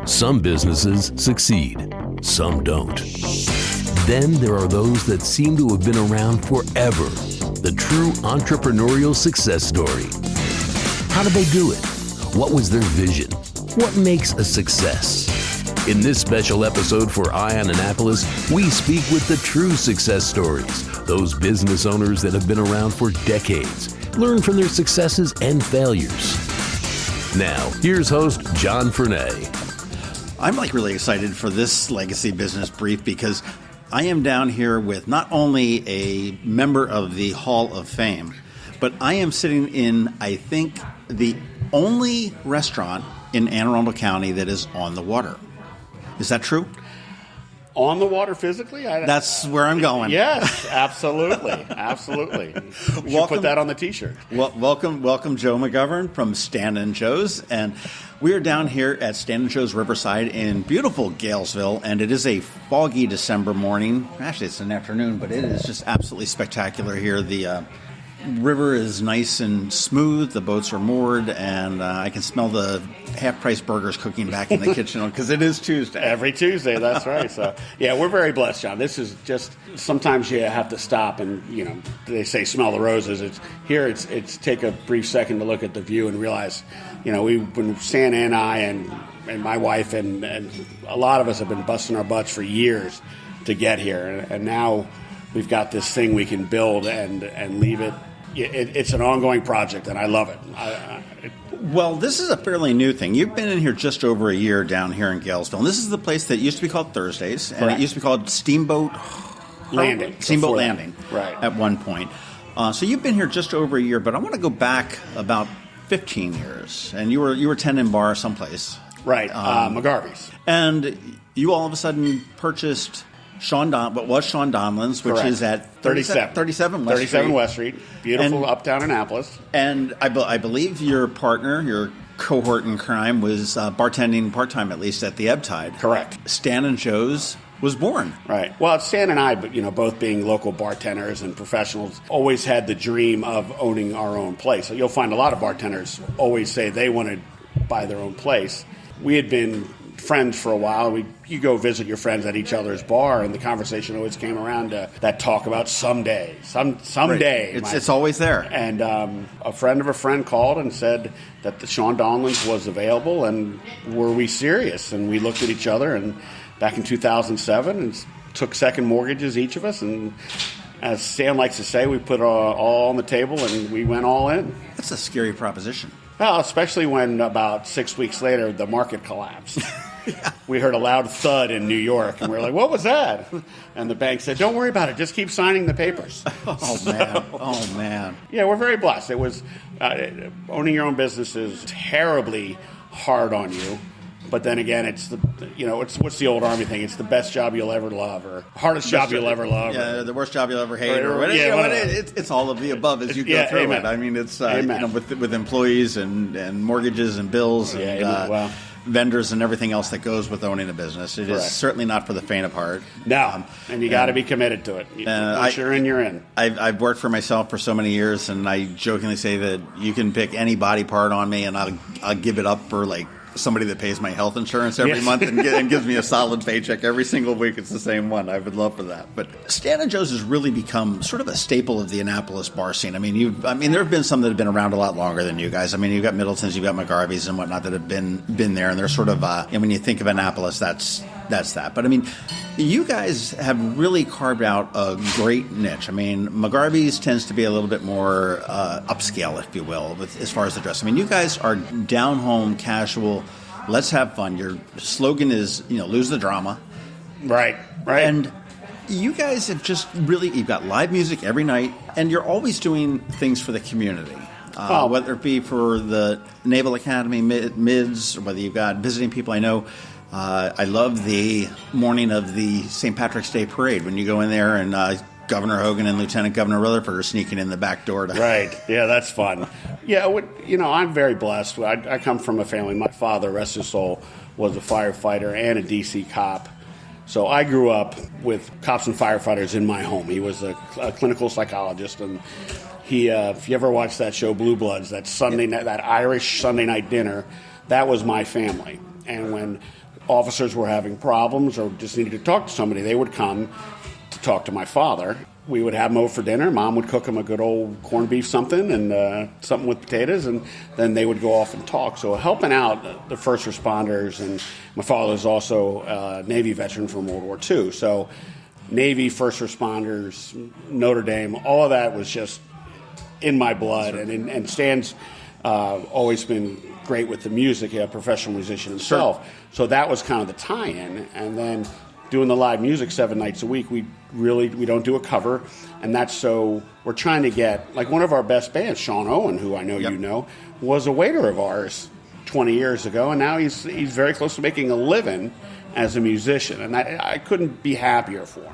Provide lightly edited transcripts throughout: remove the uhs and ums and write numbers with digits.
Some businesses succeed, some don't. Then there are those that seem to have been around forever. The true entrepreneurial success story. How did they do it? What was their vision? What makes a success? In this special episode for Eye on Annapolis, we speak with the true success stories, those business owners that have been around for decades, learn from their successes and failures. Now, here's host John Fernay. I'm really excited for this legacy business brief because I am down here with not only a member of the Hall of Fame, but I am sitting in, I think, the only restaurant in Anne Arundel County that is on the water. Is that true? On the water physically? That's where I'm going. Yes, absolutely. Absolutely. We should put that on the T-shirt. Well, welcome, Joe McGovern from Stan and Joe's. And we are down here at Stan and Joe's Riverside in beautiful Galesville. And it is a foggy December morning. Actually, it's an afternoon, but it is just absolutely spectacular here. The river is nice and smooth. The boats are moored. And I can smell the half-price burgers cooking back in the kitchen because it is Tuesday. Every Tuesday, that's right. So, yeah, we're very blessed, John. This is just, sometimes you have to stop and, they say smell the roses. It's take a brief second to look at the view and realize, when Stan and I and my wife and a lot of us have been busting our butts for years to get here. And now we've got this thing we can build and leave it. It's an ongoing project, and I love it. Well, this is a fairly new thing. You've been in here just over a year down here in Galesville. And this is the place that used to be called Thursdays, and Correct. It used to be called Steamboat Landing. Right. At one point. So you've been here just over a year, but I want to go back about 15 years. And you were tending bar someplace. Right, McGarvey's. And you all of a sudden purchased what was Sean Donlan's, which Correct. is at 37 West Street. Beautiful uptown Annapolis. And I believe your partner, your cohort in crime, was bartending part-time, at least, at the Ebb Tide. Correct. Stan and Joe's was born. Right. Well, Stan and I, both being local bartenders and professionals, always had the dream of owning our own place. So you'll find a lot of bartenders always say they want to buy their own place. We had been friends for a while. You go visit your friends at each other's bar, and the conversation always came around to that talk about someday. Someday. Right. It's always there. And a friend of a friend called and said that the Sean Donlan's was available, and were we serious? And we looked at each other, and back in 2007, and took second mortgages, each of us, and as Stan likes to say, we put all on the table, and we went all in. That's a scary proposition. Well, especially when about 6 weeks later, the market collapsed. Yeah. We heard a loud thud in New York, and we were like, what was that? And the bank said, don't worry about it. Just keep signing the papers. Oh, man. Yeah, we're very blessed. It was owning your own business is terribly hard on you. But then again, it's what's the old Army thing? It's the best job you'll ever love, or hardest job you'll ever love. Yeah, the worst job you'll ever hate, or whatever. It's all of the above as you go through amen. it. I mean, it's with employees and mortgages and bills and vendors and everything else that goes with owning a business. It is certainly not for the faint of heart. No, and you got to be committed to it. Once you're in, you're in. I've worked for myself for so many years, and I jokingly say that you can pick any body part on me, and I'll give it up for somebody that pays my health insurance every month and gives me a solid paycheck every single week. It's the same one. I would love for that. But Stan and Joe's has really become sort of a staple of the Annapolis bar scene. I mean, there have been some that have been around a lot longer than you guys. I mean, you've got Middleton's, you've got McGarvey's and whatnot that have been there, and they're sort of. And when you think of Annapolis, that's that. But I mean, you guys have really carved out a great niche. I mean, McGarvey's tends to be a little bit more upscale, if you will, as far as the dress. I mean, you guys are down home, casual. Let's have fun. Your slogan is, lose the drama. Right. And you guys have just really, you've got live music every night, and you're always doing things for the community. Whether it be for the Naval Academy mids, or whether you've got visiting people. I know I love the morning of the St. Patrick's Day Parade when you go in there and Governor Hogan and Lieutenant Governor Rutherford are sneaking in the back door. Right. Yeah, that's fun. Yeah, I'm very blessed. I come from a family. My father, rest his soul, was a firefighter and a DC cop. So I grew up with cops and firefighters in my home. He was a clinical psychologist, and he, if you ever watched that show Blue Bloods, that Sunday night, that Irish Sunday night dinner, that was my family. And when officers were having problems or just needed to talk to somebody, they would come to talk to my father. We would have them over for dinner. Mom would cook them a good old corned beef something and something with potatoes, and then they would go off and talk. So helping out the first responders, and my father is also a Navy veteran from World War II. So Navy, first responders, Notre Dame, all of that was just in my blood. And Stan's always been great with the music, a professional musician himself. Sure. So that was kind of the tie-in. And then doing the live music 7 nights a week, we don't do a cover, and that's so we're trying to get, like, one of our best bands, Sean Owen, who I know you know, was a waiter of ours 20 years ago, and now he's very close to making a living as a musician, and I couldn't be happier for him.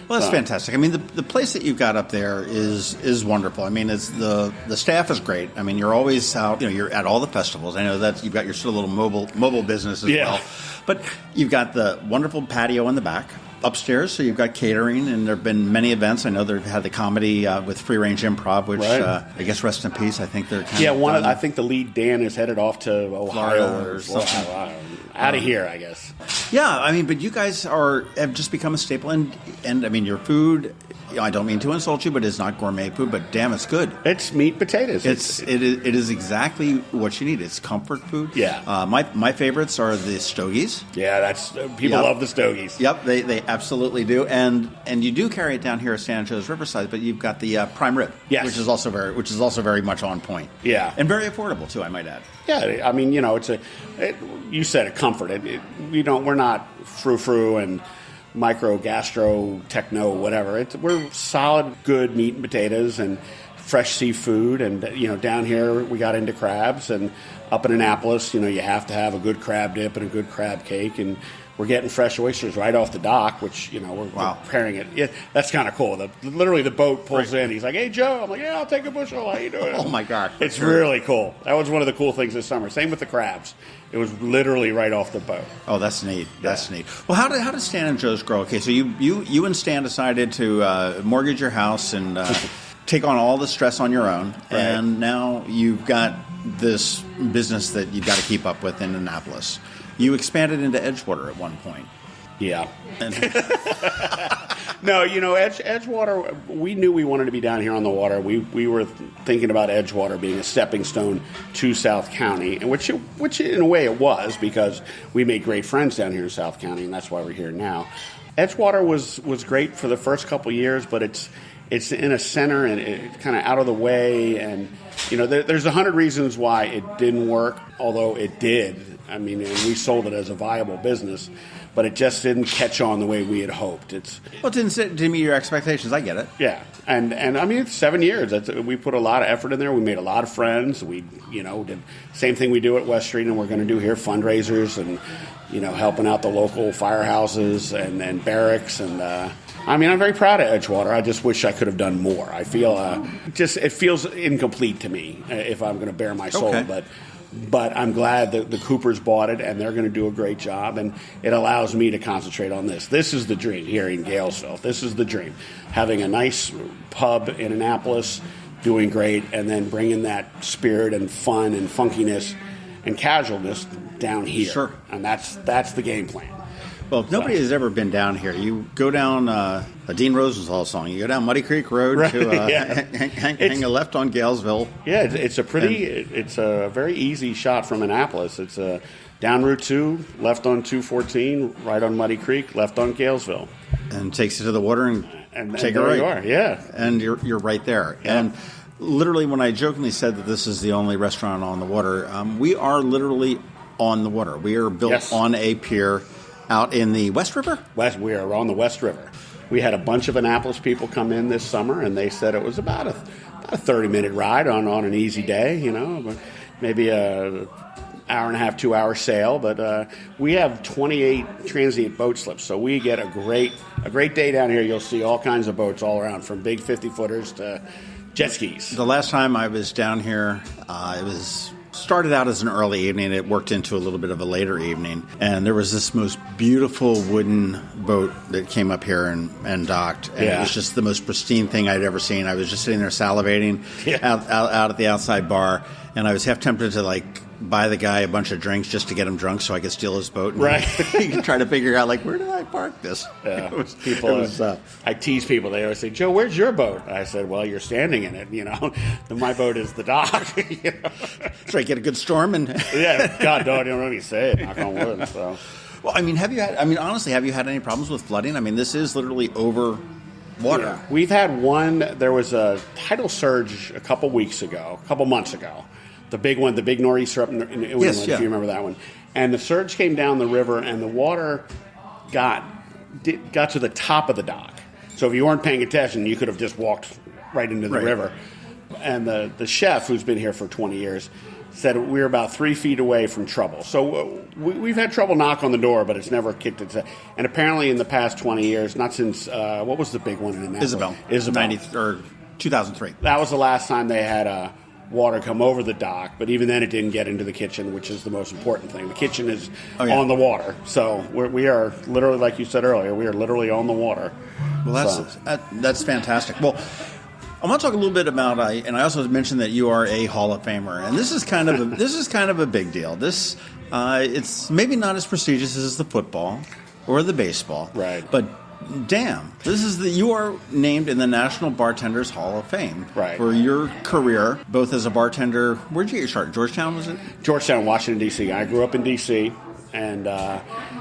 Well, that's fantastic. I mean, the place that you've got up there is wonderful. I mean, it's the staff is great. I mean, you're always out. You know, you're at all the festivals. I know that you've got your sort of little mobile business as well. But you've got the wonderful patio in the back. Upstairs, so you've got catering, and there have been many events. I know they've had the comedy with Free Range Improv, which I guess rest in peace. I think they're I think the lead Dan is headed off to Ohio or something. Out of here, I guess. Yeah, I mean, but you guys have just become a staple, and I mean, your food. You know, I don't mean to insult you, but it's not gourmet food. But damn, it's good. It's meat and potatoes. It is exactly what you need. It's comfort food. Yeah. My favorites are the stogies. Yeah, that's people love the stogies. Yep, they absolutely do, and you do carry it down here at San Jose's Riverside. But you've got the prime rib, which is also very much on point. Yeah, and very affordable too, I might add. Yeah, I mean, you know, you said it, comfort. We're not frou-frou and micro, gastro, techno, whatever. We're solid, good meat and potatoes and fresh seafood. And, you know, down here we got into crabs. And up in Annapolis, you know, you have to have a good crab dip and a good crab cake. And we're getting fresh oysters right off the dock, which, you know, we're preparing it. Yeah, that's kind of cool. Literally the boat pulls in. He's like, "Hey, Joe." I'm like, "Yeah, I'll take a bushel. How you doing?" Oh, my God. It's really cool. That was one of the cool things this summer. Same with the crabs. It was literally right off the boat. Oh, that's neat. That's neat. Well, how did Stan and Joe's grow? Okay, so you and Stan decided to mortgage your house and take on all the stress on your own, and now you've got this business that you've got to keep up with in Annapolis. You expanded into Edgewater at one point. Yeah. No, you know, Edgewater, we knew we wanted to be down here on the water. We were thinking about Edgewater being a stepping stone to South County, and which in a way it was, because we made great friends down here in South County, and that's why we're here now. Edgewater was great for the first couple of years, but it's in a center and it's kind of out of the way, and you know, there's 100 reasons why it didn't work, although it did. I mean, and we sold it as a viable business, but it just didn't catch on the way we had hoped. It didn't meet your expectations. I get it. Yeah, and I mean, it's 7 years. We put a lot of effort in there. We made a lot of friends. We, you know, did the same thing we do at West Street, and we're going to do here, fundraisers and, you know, helping out the local firehouses and barracks. And I mean, I'm very proud of Edgewater. I just wish I could have done more. I feel it feels incomplete to me if I'm going to bare my soul, But I'm glad that the Coopers bought it, and they're going to do a great job, and it allows me to concentrate on this. This is the dream here in Galesville. This is the dream. Having a nice pub in Annapolis, doing great, and then bringing that spirit and fun and funkiness and casualness down here. Sure. And that's the game plan. Well, if nobody has ever been down here, you go down a Dean Rosenthal song. You go down Muddy Creek Road to hang a left on Galesville. Yeah, it's a very easy shot from Annapolis. It's down Route 2, left on 214, right on Muddy Creek, left on Galesville. And takes you to the water and take a right. You are, yeah. And you're right there. Yeah. And literally, when I jokingly said that this is the only restaurant on the water, we are literally on the water. We are built on a pier out in the West River? We are on the West River. We had a bunch of Annapolis people come in this summer, and they said it was about a 30-minute ride on an easy day, you know, maybe a hour and a half, 2 hour sail. But we have 28 transient boat slips, so we get a great day down here. You'll see all kinds of boats all around, from big 50-footers to jet skis. The last time I was down here, started out as an early evening. It worked into a little bit of a later evening. And there was this most beautiful wooden boat that came up here and docked. And it was just the most pristine thing I'd ever seen. I was just sitting there salivating out at the outside bar. And I was half tempted to, like, buy the guy a bunch of drinks just to get him drunk so I could steal his boat. And Right. you can try to figure out, like, where did I park this? Yeah. I tease people. They always say, Joe, where's your boat? I said, well, you're standing in it, My boat is the dock. That's right, get a good storm. And Yeah, God, don't even say it, knock on wood. So. Well, honestly, have you had any problems with flooding? I mean, this is literally over water. Yeah. We've had one. There was a tidal surge a couple months ago. The big one, the big nor'easter up in New Yes, England, yeah. if you remember that one. And the surge came down the river, and the water got to the top of the dock. So if you weren't paying attention, you could have just walked right into the river. And the chef, who's been here for 20 years, said we were about 3 feet away from trouble. So we've had trouble knock on the door, but it's never kicked its head. And apparently in the past 20 years, not since, what was the big one in Annapolis? Isabel. 2003. That was the last time they had water come over the dock, but even then it didn't get into the kitchen, which is the most important thing. The kitchen is on the water. So we are literally, like you said earlier, we are literally on the water. Well, that's fantastic. Well, I want to talk a little bit about, and I also mentioned that you are a Hall of Famer, and this is kind of a big deal. This it's maybe not as prestigious as the football or the baseball, right? But damn, you are named in the National Bartenders Hall of Fame, right, for your career, both as a bartender. Where'd you get your start? Georgetown, was it? Georgetown, Washington, D.C. I grew up in D.C. and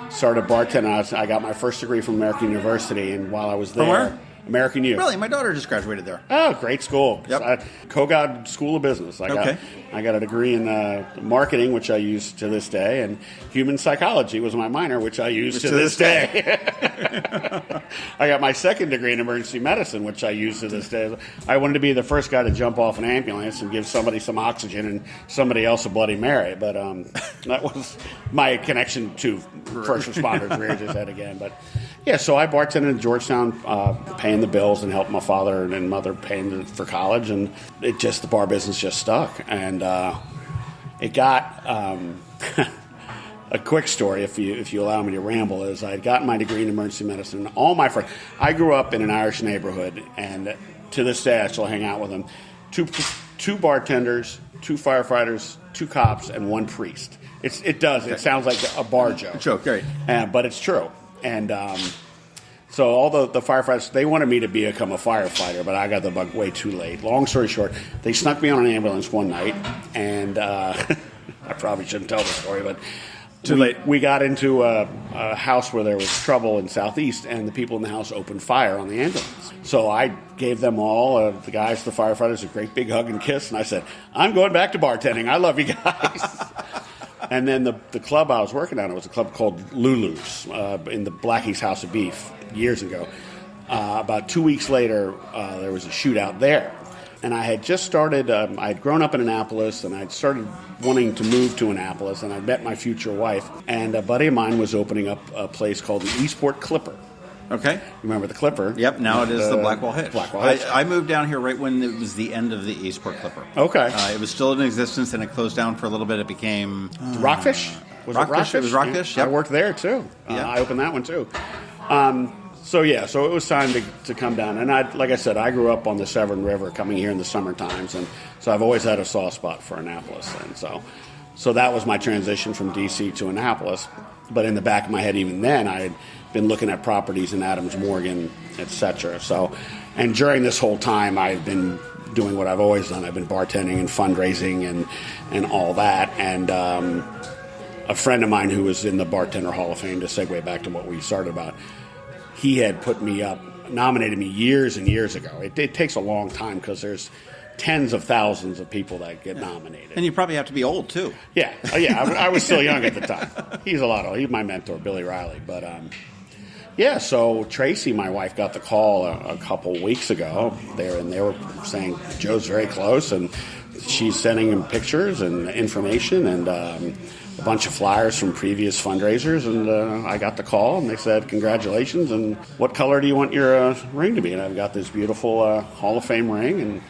started bartending. I got my first degree from American University, and while I was there. From where? American U. Really? My daughter just graduated there. Oh, great school. Yep. Kogod School of Business. I got a degree in marketing, which I use to this day, and human psychology was my minor, which I use to this day. I got my second degree in emergency medicine, which I use to this day. I wanted to be the first guy to jump off an ambulance and give somebody some oxygen and somebody else a Bloody Mary. But that was my connection to first responder career just that again. But yeah, so I bartended in Georgetown, paying the bills and helping my father and mother paying for college, and the bar business just stuck. And it got a quick story, if you allow me to ramble, is I had gotten my degree in emergency medicine. And all my friends, I grew up in an Irish neighborhood, and to this day I still hang out with them. Two bartenders, 2 firefighters, 2 cops, and 1 priest. It sounds like a bar joke. Joke, right? But it's true. And so all the firefighters, they wanted me to become a firefighter, but I got the bug way too late. Long story short, they snuck me on an ambulance one night, and I probably shouldn't tell the story, but too late. We got into a house where there was trouble in Southeast, and the people in the house opened fire on the ambulance. So I gave them all, the guys, the firefighters, a great big hug and kiss, and I said, I'm going back to bartending. I love you guys. And then the club I was working at, it was a club called Lulu's in the Blackie's House of Beef years ago. About 2 weeks later, there was a shootout there. And I had just started, I had grown up in Annapolis, and I'd started wanting to move to Annapolis, and I'd met my future wife. And a buddy of mine was opening up a place called the Eastport Clipper. Okay. Remember the Clipper? Yep, now it is the Blackwell Hitch. Blackwell Hitch. I moved down here right when it was the end of the Eastport Clipper. Okay. It was still in existence, and it closed down for a little bit. It became... Rockfish? Was it Rockfish? It was Rockfish, yeah. yep. I worked there, too. Yeah. I opened that one, too. So it was time to come down. And like I said, I grew up on the Severn River coming here in the summer times, and so I've always had a soft spot for Annapolis. And so that was my transition from D.C. to Annapolis. But in the back of my head, even then, I had been looking at properties in Adams Morgan, etc. And during this whole time, I've been doing what I've always done. I've been bartending and fundraising and all that. And a friend of mine who was in the Bartender Hall of Fame, to segue back to what we started about, he had put me up, nominated me years and years ago. It takes a long time because there's tens of thousands of people that get nominated. And you probably have to be old, too. Yeah. I was still young at the time. He's a lot old. He's my mentor, Billy Riley. But, so Tracy, my wife, got the call a couple weeks ago there, and they were saying Joe's very close, and she's sending him pictures and information and a bunch of flyers from previous fundraisers, and I got the call, and they said, congratulations, and what color do you want your ring to be? And I've got this beautiful Hall of Fame ring, and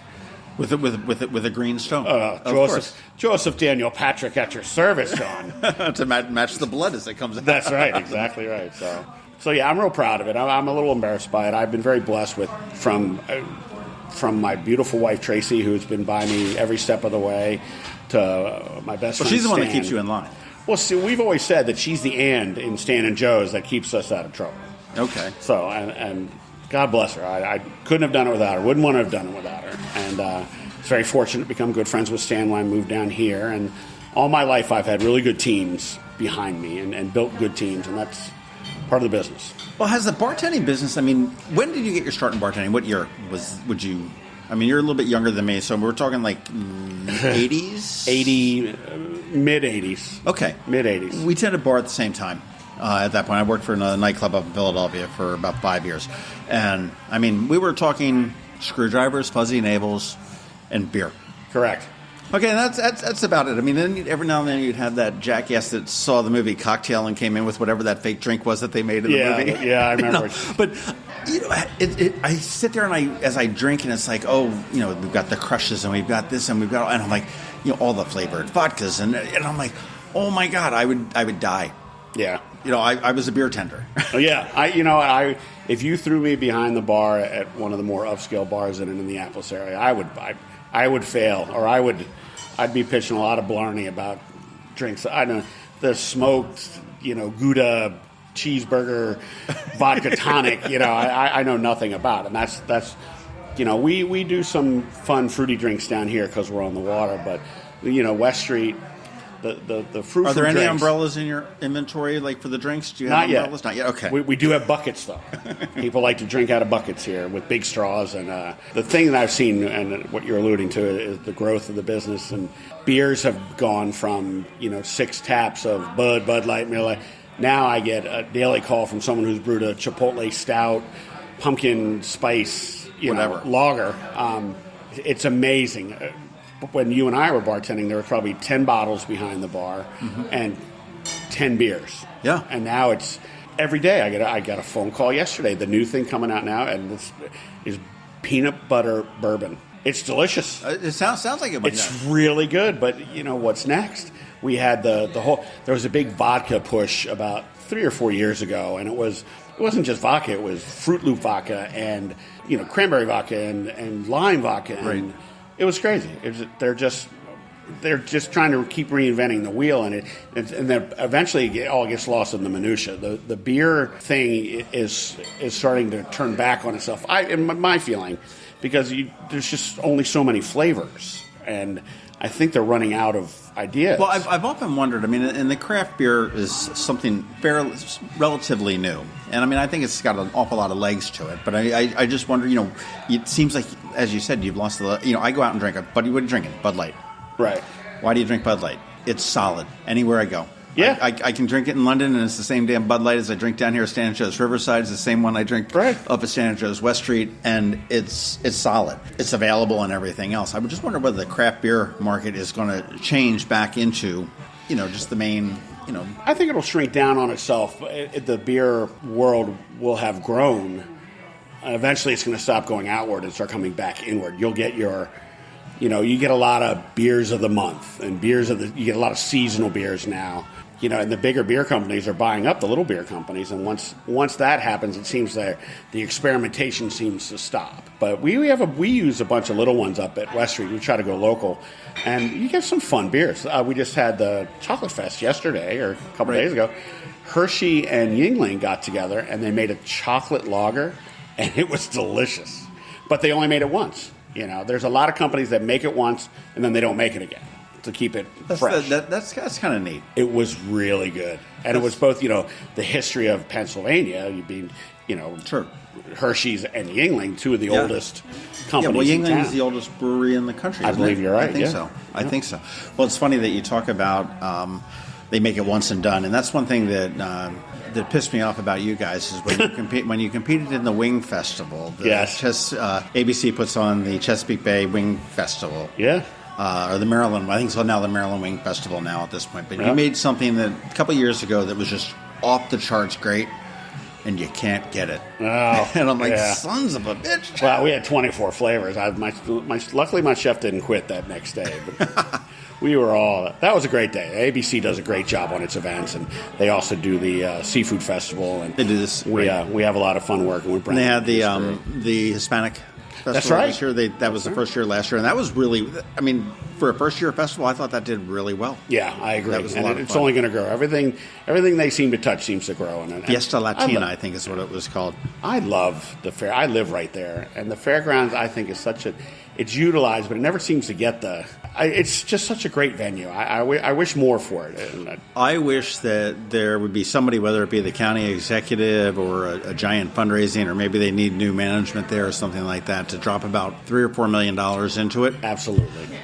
with a green stone. Joseph Daniel Patrick at your service, John. To match the blood as it comes out. That's right, exactly right. So yeah, I'm real proud of it. I'm a little embarrassed by it. I've been very blessed from my beautiful wife, Tracy, who's been by me every step of the way. to my best friend She's the one that Stan. keeps you in line. Well, see, we've always said that she's the and in Stan and Joe's that keeps us out of trouble. Okay. So, and God bless her. I couldn't have done it without her. Wouldn't want to have done it without her. And I was very fortunate to become good friends with Stan when I moved down here. And all my life I've had really good teams behind me and built good teams, and that's part of the business. Well, has the bartending business, I mean, when did you get your start in bartending? What year would you... I mean, you're a little bit younger than me, so we're talking like 80s? Mid-80s. Okay. Mid-80s. We tended bar at the same time. At that point, I worked for another nightclub up in Philadelphia for about 5 years. And, I mean, we were talking screwdrivers, fuzzy enables, and beer. Correct. Okay, and that's about it. I mean, then every now and then you'd have that jackass that saw the movie Cocktail and came in with whatever that fake drink was that they made in the movie. Yeah, I remember. But I sit there and as I drink and it's like, we've got the crushes and we've got this and we've got, and I'm like, all the flavored vodkas and I'm like, oh my God, I would die. Yeah. I was a beer tender. Oh, yeah. If you threw me behind the bar at one of the more upscale bars in the Annapolis area, I would fail, or I'd be pitching a lot of blarney about drinks. I know the smoked, Gouda cheeseburger, vodka tonic. I know nothing about, and that's we do some fun fruity drinks down here because we're on the water, but West Street. The fruit. Are there any drinks. Umbrellas in your inventory, like for the drinks? Do you have Not umbrellas? Not yet. Okay. We do have buckets, though. People like to drink out of buckets here with big straws. And the thing that I've seen, and what you're alluding to, is the growth of the business. And beers have gone from 6 taps of Bud Light, Miller Lite. Now I get a daily call from someone who's brewed a Chipotle Stout, pumpkin spice, lager. It's amazing. When you and I were bartending, there were probably 10 bottles behind the bar and 10 beers. Yeah. And now it's every day. I got a phone call yesterday. The new thing coming out now, and this is peanut butter bourbon. It's delicious. It sounds like it. It's really good. But what's next? We had the whole. There was a big vodka push about 3 or 4 years ago, and it wasn't just vodka. It was Fruit Loop vodka and cranberry vodka and lime vodka. And right. It was crazy. They're just trying to keep reinventing the wheel, and then eventually it all gets lost in the minutia. The beer thing is starting to turn back on itself. In my feeling, because there's just only so many flavors, and I think they're running out of ideas. Well, I've often wondered. I mean, and the craft beer is something relatively new, and I mean, I think it's got an awful lot of legs to it. But I just wonder. It seems like, as you said, you've lost the. I go out and drink what are you drinking? Bud Light. Right. Why do you drink Bud Light? It's solid anywhere I go. Yeah. I can drink it in London, and it's the same damn Bud Light as I drink down here at Stan and Joe's Riverside. It's the same one I drink up at Stan and Joe's West Street, and it's solid. It's available and everything else. I would just wonder whether the craft beer market is going to change back into, just the main, I think it'll shrink down on itself. The beer world will have grown. Eventually, it's going to stop going outward and start coming back inward. You'll get you get a lot of beers of the month and you get a lot of seasonal beers now. And the bigger beer companies are buying up the little beer companies, and once that happens, it seems that the experimentation seems to stop. But we use a bunch of little ones up at West Street. We try to go local, and you get some fun beers. We just had the Chocolate Fest yesterday or a couple days ago. Hershey and Yuengling got together, and they made a chocolate lager, and it was delicious. But they only made it once. There's a lot of companies that make it once, and then they don't make it again to keep it fresh. That's kind of neat. It was really good. And it was both, the history of Pennsylvania, being, sure. Hershey's and Yuengling, two of the oldest companies Yuengling in town. is the oldest brewery in the country. I believe you're right. I think so. I think so. Well, it's funny that you talk about they make it once and done. And that's one thing that pissed me off about you guys is when you competed in the Wing Festival. ABC puts on the Chesapeake Bay Wing Festival. Yeah. Or the Maryland, I think it's now the Maryland Wing Festival now at this point. But you made something that a couple years ago that was just off the charts great, and you can't get it. Oh, and I'm like, sons of a bitch. Well, we had 24 flavors. Luckily, my chef didn't quit that next day. But we were all. That was a great day. ABC does a great job on its events, and they also do the seafood festival. And they do this. We have a lot of fun working with Brent. And they had the Hispanic Festival That's right. this year. That was the first year last year, and that was really, I mean, for a first-year festival, I thought that did really well. Yeah, I agree. That was a lot of it's fun. only going to grow. Everything they seem to touch seems to grow. And Fiesta Latina, I think is what it was called. I love the fair. I live right there, and the fairgrounds I think is it's utilized, but it never seems to get it's just such a great venue. I wish more for it. I wish that there would be somebody, whether it be the county executive or a giant fundraising, or maybe they need new management there or something like that, to drop about $3 or $4 million into it. Absolutely.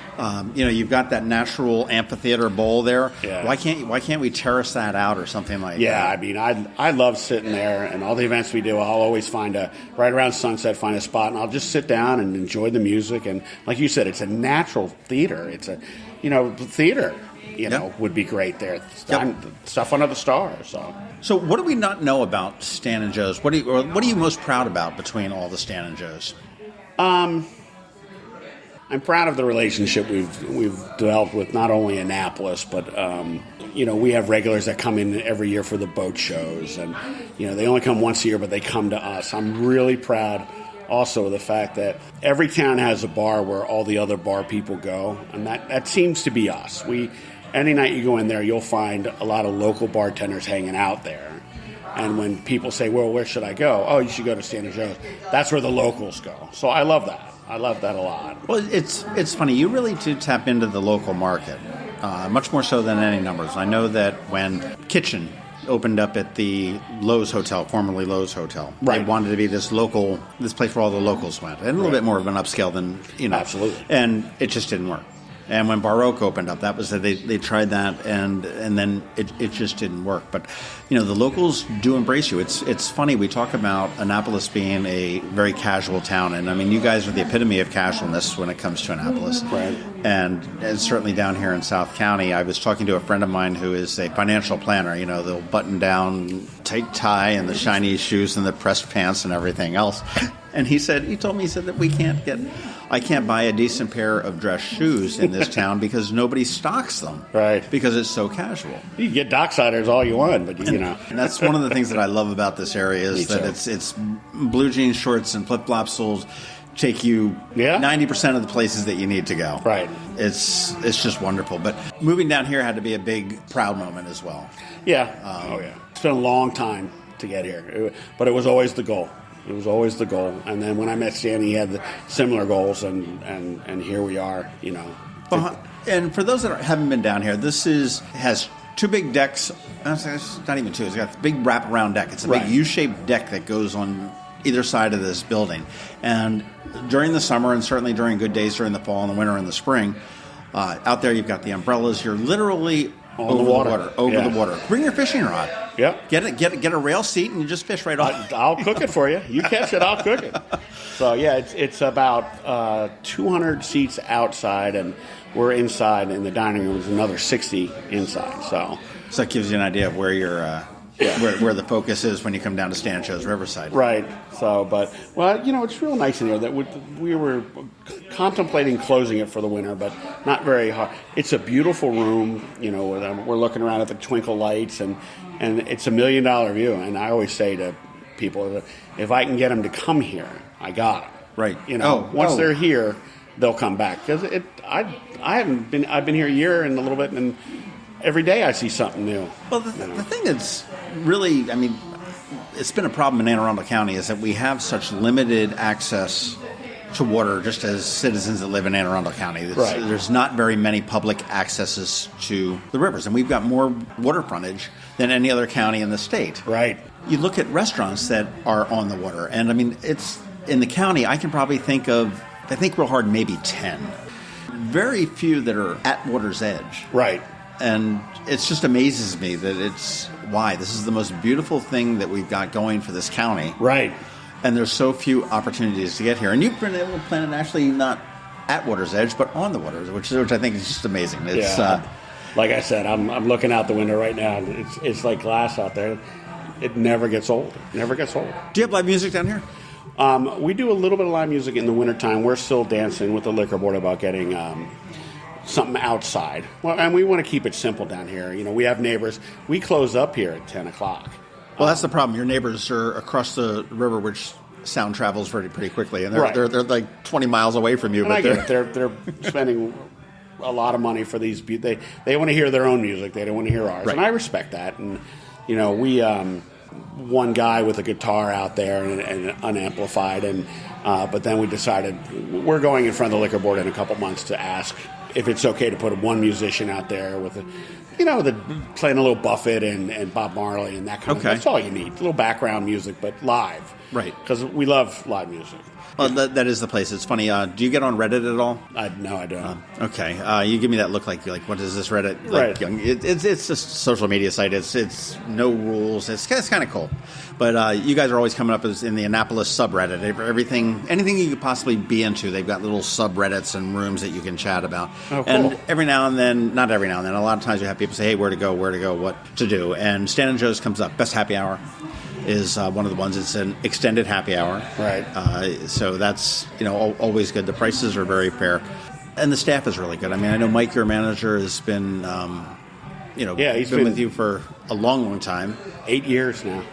You've got that natural amphitheater bowl there. Yeah. Why can't we terrace that out or something like that? Yeah, I mean, I love sitting there, and all the events we do, I'll always find right around sunset, find a spot, and I'll just sit down and enjoy the music. And like you said, it's a natural theater. It's theater. Would be great there. Stuff under the stars. So what do we not know about Stan and Joe's? What are you most proud about between all the Stan and Joe's? I'm proud of the relationship we've developed with not only Annapolis, but we have regulars that come in every year for the boat shows, and they only come once a year, but they come to us. I'm really proud also of the fact that every town has a bar where all the other bar people go, and that seems to be us. Any night you go in there, you'll find a lot of local bartenders hanging out there. And when people say, well, where should I go? Oh, you should go to Stan and Joe's. That's where the locals go. So I love that. I love that a lot. Well, it's funny. You really do tap into the local market, much more so than any numbers. I know that when Kitchen opened up at the Lowe's Hotel, formerly Lowe's Hotel, right, they wanted to be this place where all the locals went, and a little bit more of an upscale than, Absolutely. And it just didn't work. And when Baroque opened up, that was they tried that, and then it just didn't work. But the locals do embrace you. It's funny, we talk about Annapolis being a very casual town, and I mean, you guys are the epitome of casualness when it comes to Annapolis. Right. And certainly down here in South County, I was talking to a friend of mine who is a financial planner. They'll button down, tight tie, and the shiny shoes and the pressed pants and everything else. And he told me that I can't buy a decent pair of dress shoes in this town because nobody stocks them. Right. Because it's so casual. You can get docksiders all you want, but And that's one of the things that I love about this area is that it's blue jean shorts and flip-flops will take you 90% of the places that you need to go. Right. It's just wonderful. But moving down here had to be a big, proud moment as well. Yeah. It's been a long time to get here, but it was always the goal. It was always the goal. And then when I met Stan, he had similar goals, and here we are, And for those that haven't been down here, this has two big decks. It's not even two. It's got a big wraparound deck. It's a big U-shaped deck that goes on either side of this building. And during the summer, and certainly during good days during the fall and the winter and the spring, out there you've got the umbrellas. You're literally over the water. Bring your fishing rod. Yep. Get a rail seat and you just fish right off. I'll cook it for you. You catch it, I'll cook it. So yeah, it's about 200 seats outside, and we're inside in the dining room. There's another 60 inside. So that gives you an idea of where you're. Where the focus is when you come down to Stan Joe's Riverside. Right. So, it's real nice in here that we were contemplating closing it for the winter, but not very hard. It's a beautiful room. We're looking around at the twinkle lights, and it's $1 million view. And I always say to people, if I can get them to come here, I got them. Right. Once they're here, they'll come back. Because I've been here a year and a little bit, and every day I see something new. Well, the thing that's really, it's been a problem in Anne Arundel County is that we have such limited access to water just as citizens that live in Anne Arundel County. Right. There's not very many public accesses to the rivers, and we've got more water frontage than any other county in the state. Right. You look at restaurants that are on the water, and it's in the county, I can probably think real hard, maybe 10. Very few that are at water's edge. Right. And it just amazes me that this is the most beautiful thing that we've got going for this county. Right. And there's so few opportunities to get here. And you've been able to plan it actually not at water's edge, but on the water, which I think is just amazing. It's, like I said, I'm looking out the window right now. It's like glass out there. It never gets old. It never gets old. Do you have live music down here? We do a little bit of live music in the wintertime. We're still dancing with the liquor board about getting something outside. Well, and we want to keep it simple down here. We have neighbors. We close up here at 10 o'clock. Well, that's the problem. Your neighbors are across the river, which sound travels pretty quickly, and Right. they're like 20 miles away from you. And But I get it. They're spending a lot of money for these. They want to hear their own music. They don't want to hear ours, Right. and I respect that. And we one guy with a guitar out there and unamplified, and but then we decided we're going in front of the liquor board in a couple months to ask if it's okay to put one musician out there with playing a little Buffett and Bob Marley and that kind of. That's all you need. A little background music, but live. Right. Because we love live music. Well, that is the place. It's funny. Do you get on Reddit at all? No, I don't. Okay. You give me that look like you're like, what is this Reddit? Like, Right. It's just a social media site. It's no rules. It's kind of cool. But you guys are always coming up as in the Annapolis subreddit. Anything you could possibly be into, they've got little subreddits and rooms that you can chat about. Oh, cool. And every now and then, not every now and then, a lot of times you have people say, hey, where to go, what to do. And Stan and Joe's comes up. Best happy hour is one of the ones. It's an extended happy hour. Right. So that's always good. The prices are very fair. And the staff is really good. I mean, I know Mike, your manager, has been, he's been with you for a long, long time. 8 years now.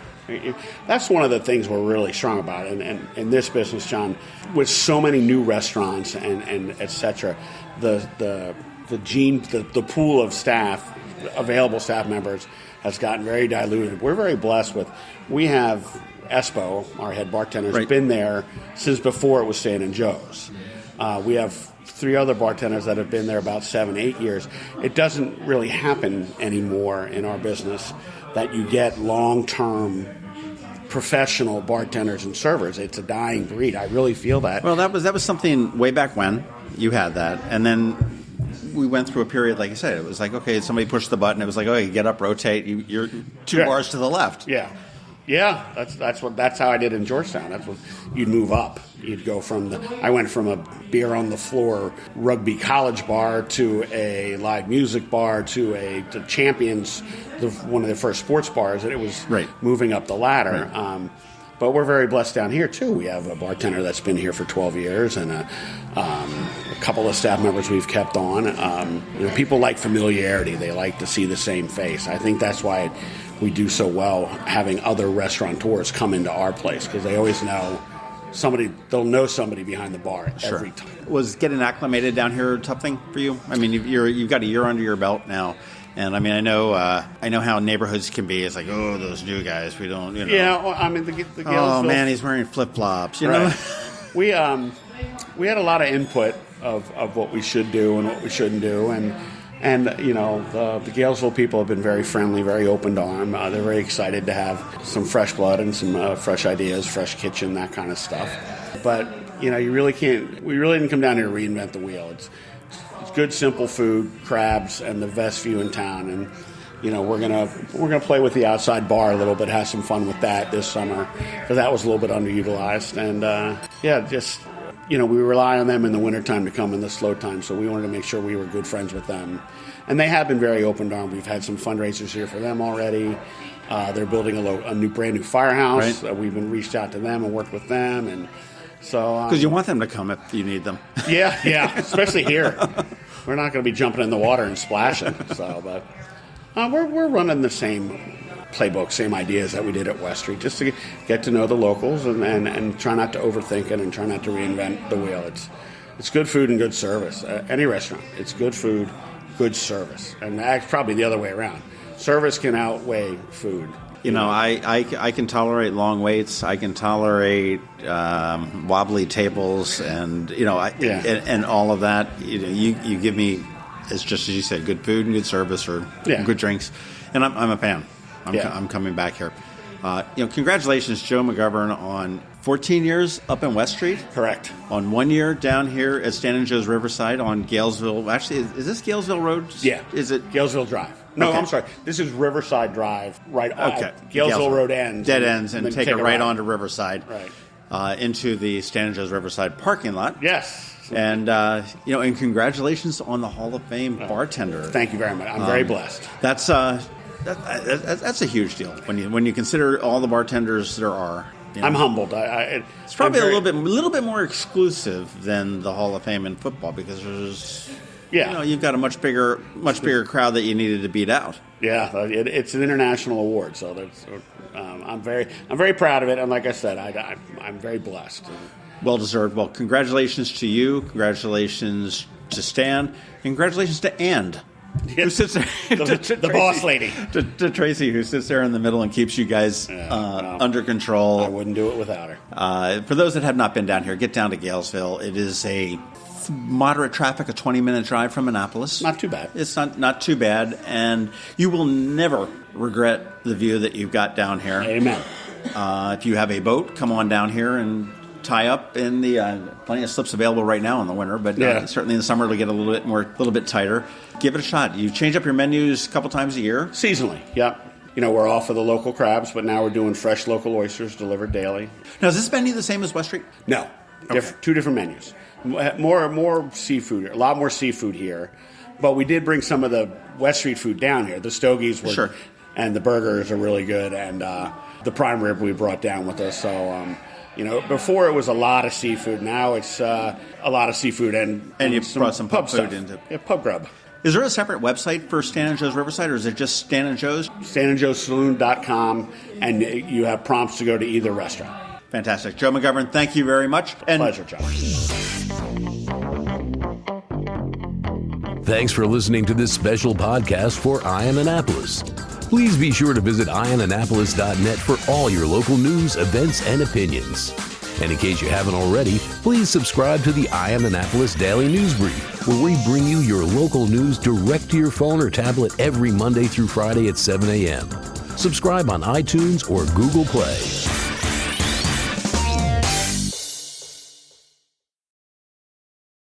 That's one of the things we're really strong about in this business, John. With so many new restaurants and et cetera, the pool of staff, available staff members, has gotten very diluted. We're very blessed with. We have Espo, our head bartender, has been there since before it was Stan and Joe's. We have 3 other bartenders that have been there about 7-8 years. It doesn't really happen anymore in our business that you get long-term professional bartenders and servers. It's a dying breed. I really feel that. Well, that was something way back when you had that, and then we went through a period, like you said, it was like, okay, somebody pushed the button. It was like, oh, you get up, rotate. You're 2 bars to the left. Yeah. That's how I did in Georgetown. That's what you'd move up. You'd go I went from a beer on the floor rugby college bar to a live music bar to Champions, one of the first sports bars, and it was moving up the ladder. Right. But we're very blessed down here too. We have a bartender that's been here for 12 years, and a couple of staff members we've kept on. People like familiarity. They like to see the same face. I think that's why we do so well having other restaurateurs come into our place, because they always know somebody. They'll know somebody behind the bar every time. Was getting acclimated down here a tough thing for you? I mean, you've got a year under your belt now. And I mean, I know how neighborhoods can be. It's like, oh, those new guys. We don't, Yeah, well, I mean, the Galesville. Oh man, he's wearing flip flops. You know, we had a lot of input of what we should do and what we shouldn't do, and the Galesville people have been very friendly, very open to arm. They're very excited to have some fresh blood and some fresh ideas, fresh kitchen, that kind of stuff. But you really can't. We really didn't come down here to reinvent the wheel. It's good, simple food, crabs, and the best view in town. And we're gonna play with the outside bar a little bit, have some fun with that this summer, because that was a little bit underutilized. And we rely on them in the wintertime to come in the slow time, so we wanted to make sure we were good friends with them. And they have been very open to arm. We've had some fundraisers here for them already. They're building a brand new firehouse. Right. We've been reached out to them and worked with them, and so because you want them to come if you need them. Yeah, especially here. We're not going to be jumping in the water and splashing. But we're running the same playbook, same ideas that we did at West Street, just to get to know the locals and try not to overthink it and try not to reinvent the wheel. It's good food and good service. Any restaurant, it's good food, good service, and that's probably the other way around. Service can outweigh food. I can tolerate long waits. I can tolerate wobbly tables, and and all of that. You give me, it's just as you said, good food and good service, or good drinks, and I'm a fan. I'm coming back here. Congratulations, Joe McGovern, on 14 years up in West Street. Correct. On 1 year down here at Stan and Joe's Riverside on Galesville. Actually, is this Galesville Road? Yeah. Is it Galesville Drive? No, okay. I'm sorry. This is Riverside Drive. Right. Okay. Galesville Road ends. Dead ends, and take it right on to Riverside. Right. Into the Stan and Joe's Riverside parking lot. Yes. And and congratulations on the Hall of Fame bartender. Thank you very much. I'm very blessed. That's a huge deal when you consider all the bartenders there are. I'm humbled. It's probably a little bit more exclusive than the Hall of Fame in football, because there's you've got a much bigger crowd that you needed to beat out. Yeah, it's an international award, so I'm very proud of it. And like I said, I'm very blessed. Well deserved. Well, congratulations to you. Congratulations to Stan. And congratulations to Ann, who sits there. The boss lady. To Tracy, who sits there in the middle and keeps you guys under control. I wouldn't do it without her. For those that have not been down here, get down to Galesville. It is a moderate traffic, a 20-minute drive from Annapolis. Not too bad. It's not too bad. And you will never regret the view that you've got down here. Amen. If you have a boat, come on down here and tie up in the plenty of slips available right now in the winter, but certainly in the summer it'll get a little bit tighter. Give it a shot. You change up your menus a couple times a year. Seasonally, yep. We're all for the local crabs, but now we're doing fresh local oysters delivered daily. Now, is this menu the same as West Street? No, okay. Two different menus. More seafood, a lot more seafood here, but we did bring some of the West Street food down here. The stogies were, and the burgers are really good, and the prime rib we brought down with us. So. Before it was a lot of seafood. Now it's a lot of seafood and you brought some pub food into pub grub. Is there a separate website for Stan and Joe's Riverside, or is it just Stan and Joe's? StanandJoe'sSaloon.com, and you have prompts to go to either restaurant. Fantastic. Joe McGovern, thank you very much. Pleasure, John. Thanks for listening to this special podcast for Ion Annapolis. Please be sure to visit ionannapolis.net for all your local news, events, and opinions. And in case you haven't already, please subscribe to the Ion Annapolis Daily News Brief, where we bring you your local news direct to your phone or tablet every Monday through Friday at 7 a.m. Subscribe on iTunes or Google Play.